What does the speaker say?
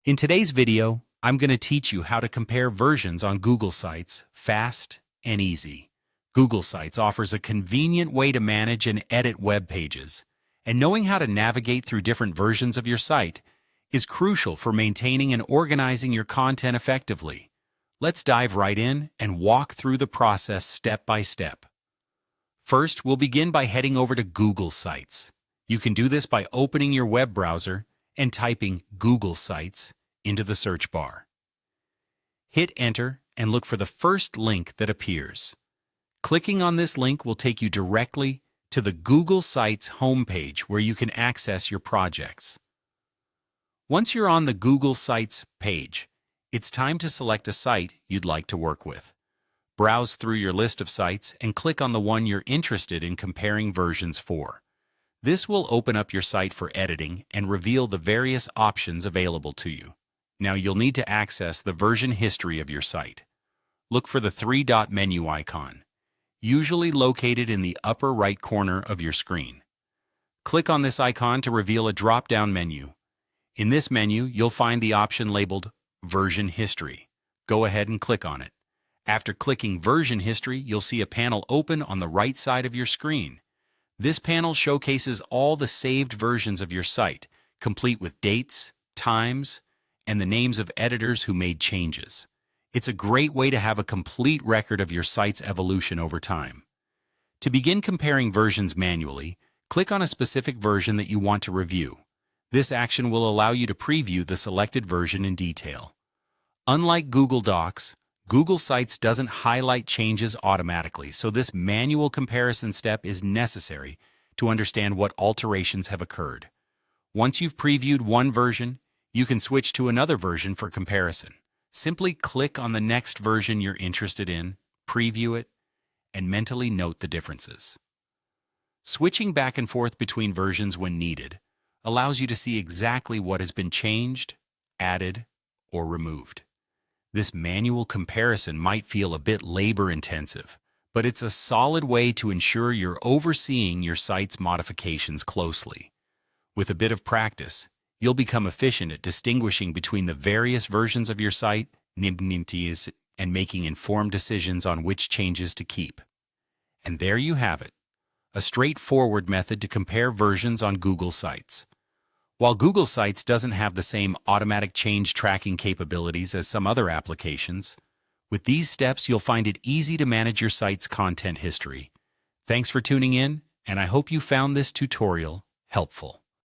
In today's video, I'm going to teach you how to compare versions on Google Sites fast and easy. Google Sites offers a convenient way to manage and edit web pages, and knowing how to navigate through different versions of your site is crucial for maintaining and organizing your content effectively. Let's dive right in and walk through the process step by step. First, we'll begin by heading over to Google Sites. You can do this by opening your web browser and typing Google Sites into the search bar. Hit Enter and look for the first link that appears. Clicking on this link will take you directly to the Google Sites homepage where you can access your projects. Once you're on the Google Sites page, it's time to select a site you'd like to work with. Browse through your list of sites and click on the one you're interested in comparing versions for. This will open up your site for editing and reveal the various options available to you. Now you'll need to access the version history of your site. Look for the three-dot menu icon, usually located in the upper right corner of your screen. Click on this icon to reveal a drop-down menu. In this menu, you'll find the option labeled Version History. Go ahead and click on it. After clicking Version History, you'll see a panel open on the right side of your screen. This panel showcases all the saved versions of your site, complete with dates, times, and the names of editors who made changes. It's a great way to have a complete record of your site's evolution over time. To begin comparing versions manually, click on a specific version that you want to review. This action will allow you to preview the selected version in detail. Unlike Google Docs, Google Sites doesn't highlight changes automatically, so this manual comparison step is necessary to understand what alterations have occurred. Once you've previewed one version, you can switch to another version for comparison. Simply click on the next version you're interested in, preview it, and mentally note the differences. Switching back and forth between versions when needed allows you to see exactly what has been changed, added, or removed. This manual comparison might feel a bit labor-intensive, but it's a solid way to ensure you're overseeing your site's modifications closely. With a bit of practice, you'll become efficient at distinguishing between the various versions of your site and making informed decisions on which changes to keep. And there you have it, a straightforward method to compare versions on Google Sites. While Google Sites doesn't have the same automatic change tracking capabilities as some other applications, with these steps you'll find it easy to manage your site's content history. Thanks for tuning in, and I hope you found this tutorial helpful.